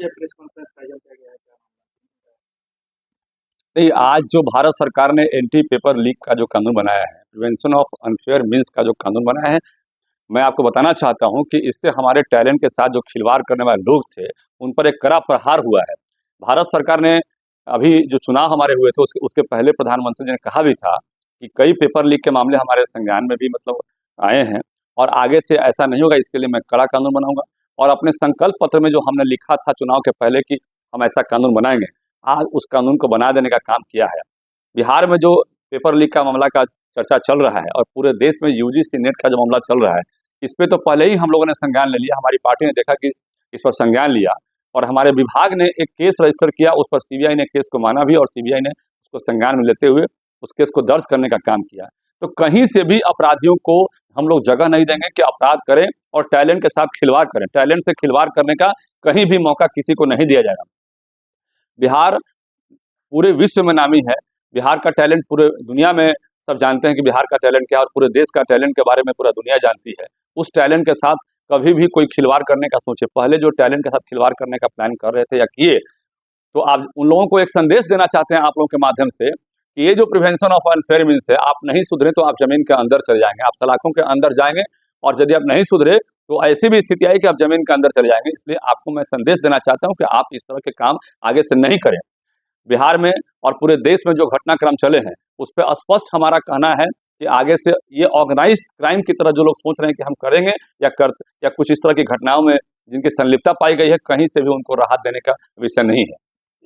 ये press conference का आयोजन किया गया है क्या? नहीं, आज जो भारत सरकार ने एंटी पेपर लीक का जो कानून बनाया है, प्रिवेंशन ऑफ अनफेयर मीन्स का जो कानून बनाया है, मैं आपको बताना चाहता हूं कि इससे हमारे टैलेंट के साथ जो खिलवाड़ करने वाले लोग थे, उन पर एक कड़ा प्रहार हुआ है। भारत सरकार ने अभी जो चुनाव हमारे हुए थे, उसके पहले प्रधानमंत्री जी ने कहा भी था कि कई पेपर लीक के मामले हमारे संज्ञान में भी मतलब आए हैं, और आगे से ऐसा नहीं होगा, इसके लिए मैं कड़ा कानून बनाऊंगा। और अपने संकल्प पत्र में जो हमने लिखा था चुनाव के पहले कि हम ऐसा कानून बनाएंगे, आज उस कानून को बना देने का काम किया है। बिहार में जो पेपर लीक का मामला का चर्चा चल रहा है और पूरे देश में यूजीसी नेट का जो मामला चल रहा है, इस पे तो पहले ही हम लोगों ने संज्ञान ले लिया। हमारी पार्टी ने देखा कि इस पर संज्ञान लिया और हमारे विभाग ने एक केस रजिस्टर किया, उस पर सीबीआई ने केस को माना भी और सीबीआई ने उसको संज्ञान में लेते हुए उस केस को दर्ज करने का काम किया। तो कहीं से भी अपराधियों को हम लोग जगह नहीं देंगे कि अपराध करें और टैलेंट के साथ खिलवाड़ करें। टैलेंट से खिलवाड़ करने का कहीं भी मौका किसी को नहीं दिया जाएगा। बिहार पूरे विश्व में नामी है। बिहार का टैलेंट पूरे दुनिया में सब जानते हैं कि बिहार का टैलेंट क्या है, और पूरे देश का टैलेंट के बारे में पूरा दुनिया जानती है। उस टैलेंट के साथ कभी भी कोई खिलवाड़ करने का सोचे, पहले जो टैलेंट के साथ खिलवाड़ करने का प्लान कर रहे थे या किए, तो आप उन लोगों को एक संदेश देना चाहते हैं आप लोगों के माध्यम से कि ये जो प्रिवेंशन ऑफ अनफेयर मीन्स है, आप नहीं सुधरे तो आप जमीन के अंदर चले जाएंगे, आप सलाखों के अंदर जाएंगे, और यदि आप नहीं सुधरे तो ऐसी भी स्थिति आई कि आप जमीन के अंदर चले जाएंगे। इसलिए आपको मैं संदेश देना चाहता हूं कि आप इस तरह के काम आगे से नहीं करें। बिहार में और पूरे देश में जो घटनाक्रम चले हैं, उस पर स्पष्ट हमारा कहना है कि आगे से ये ऑर्गेनाइज क्राइम की तरह जो लोग सोच रहे हैं कि हम करेंगे या कुछ इस तरह की घटनाओं में जिनकी संलिप्तता पाई गई है, कहीं से भी उनको राहत देने का विषय नहीं है।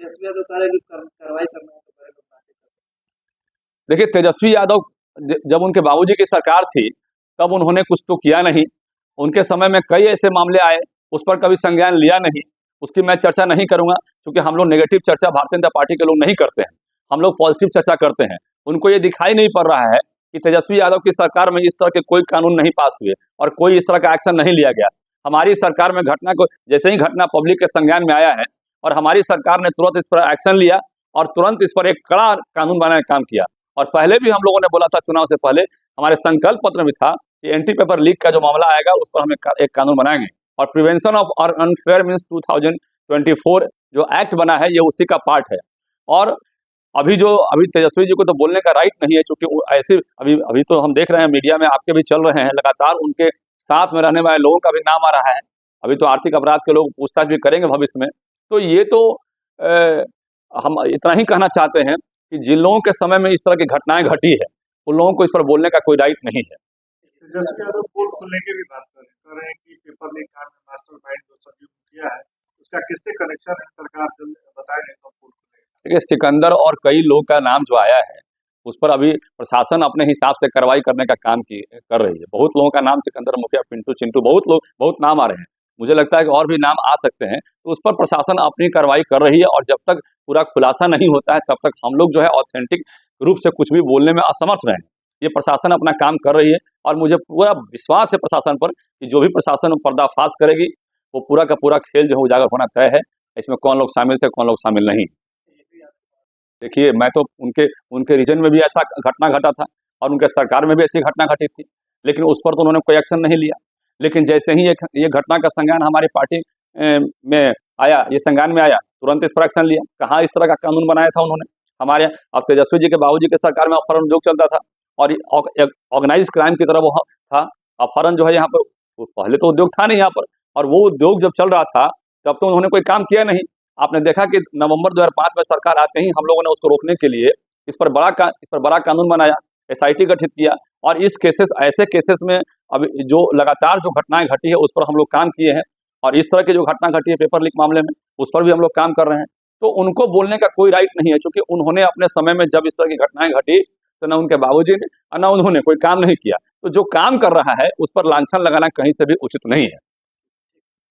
एसबी यादव कार्रवाई करना है तो पहले लोग बातें करते देखिए, तेजस्वी यादव जब उनके बाबूजी की सरकार थी, तब उन्होंने कुछ तो किया नहीं। उनके समय में कई ऐसे मामले आए, उस पर कभी संज्ञान लिया नहीं। उसकी मैं चर्चा नहीं करूंगा, क्योंकि हम लोग नेगेटिव चर्चा भारतीय जनता पार्टी के लोग नहीं करते हैं, हम लोग पॉजिटिव चर्चा करते हैं। उनको ये दिखाई नहीं पड़ रहा है कि तेजस्वी यादव की सरकार में इस तरह के कोई कानून नहीं पास हुए और कोई इस तरह का एक्शन नहीं लिया गया। हमारी सरकार में घटना को जैसे ही घटना पब्लिक के संज्ञान में आया है, और हमारी सरकार ने तुरंत इस पर एक्शन लिया और तुरंत इस पर एक कड़ा कानून बनाने का काम किया। और पहले भी हम लोगों ने बोला था, चुनाव से पहले हमारे संकल्प पत्र में था कि एंटी पेपर लीक का जो मामला आएगा उस पर हम एक कानून बनाएंगे। और प्रिवेंशन ऑफ अनफेयर मीन्स 2024 जो एक्ट बना है, ये उसी का पार्ट है। और अभी तेजस्वी जी को तो बोलने का राइट नहीं है, क्योंकि ऐसे अभी तो हम देख रहे हैं मीडिया में आपके भी चल रहे हैं, लगातार उनके साथ में रहने वाले लोगों का भी नाम आ रहा है। अभी तो आर्थिक अपराध के लोग पूछताछ भी करेंगे भविष्य में। तो ये तो हम इतना ही कहना चाहते हैं कि जिन लोगों के समय में इस तरह की घटनाएं घटी है, उन लोगों को इस पर बोलने का कोई राइट नहीं है। तेजस्वी यादव पोल खुलने की भी बात कर रहे हैं कि पेपर लीक कांड में मास्टरमाइंड जो संजीव मुखिया है, उसका किससे कनेक्शन है, सरकार जल्द बताए नहीं तो पोल खुलेगा। देखिए, सिकंदर और कई लोग का नाम जो आया है, उस पर अभी प्रशासन अपने हिसाब से कार्रवाई करने का काम कर रही है। बहुत लोगों का नाम, सिकंदर मुखिया, पिंटू चिंटू, बहुत नाम आ रहे हैं। मुझे लगता है कि और भी नाम आ सकते हैं। तो उस पर प्रशासन अपनी कार्रवाई कर रही है, और जब तक पूरा खुलासा नहीं होता है तब तक हम लोग जो है ऑथेंटिक रूप से कुछ भी बोलने में असमर्थ रहे। ये प्रशासन अपना काम कर रही है, और मुझे पूरा विश्वास है प्रशासन पर कि जो भी प्रशासन पर्दाफाश करेगी, वो पूरा का पूरा खेल जो है उजागर होना तय है। इसमें कौन लोग शामिल थे, कौन लोग शामिल नहीं। देखिए, मैं तो उनके रीजन में भी ऐसा घटना घटा था और उनके सरकार में भी ऐसी घटना घटी थी, लेकिन उस पर तो उन्होंने कोई एक्शन नहीं लिया। लेकिन जैसे ही ये घटना का संज्ञान हमारी पार्टी में आया, ये संज्ञान में आया, तुरंत इस पर एक्शन लिया। कहाँ इस तरह का कानून बनाया था उन्होंने? हमारे अब तेजस्वी जी के बाबूजी के सरकार में अपहरण उद्योग चलता था, और ऑर्गेनाइज क्राइम की तरह वो था। अपहरण जो है यहाँ पर, पहले तो उद्योग था नहीं यहाँ पर, और वो उद्योग जब चल रहा था तब तो उन्होंने कोई काम किया नहीं। आपने देखा कि नवंबर 2005 में सरकार आते ही हम लोगों ने उसको रोकने के लिए इस पर बड़ा कानून बनाया, एसआईटी गठित किया, और ऐसे केसेस में अब जो लगातार जो घटनाएं घटी है उस पर हम लोग काम किए हैं। और इस तरह की जो घटना घटी है पेपर लीक मामले में, उस पर भी हम लोग काम कर रहे हैं। तो उनको बोलने का कोई राइट नहीं है, क्योंकि उन्होंने अपने समय में जब इस तरह की घटनाएं घटी, तो न उनके बाबूजी ने न उन्होंने कोई काम नहीं किया। तो जो काम कर रहा है उस पर लांछन लगाना कहीं से भी उचित नहीं है।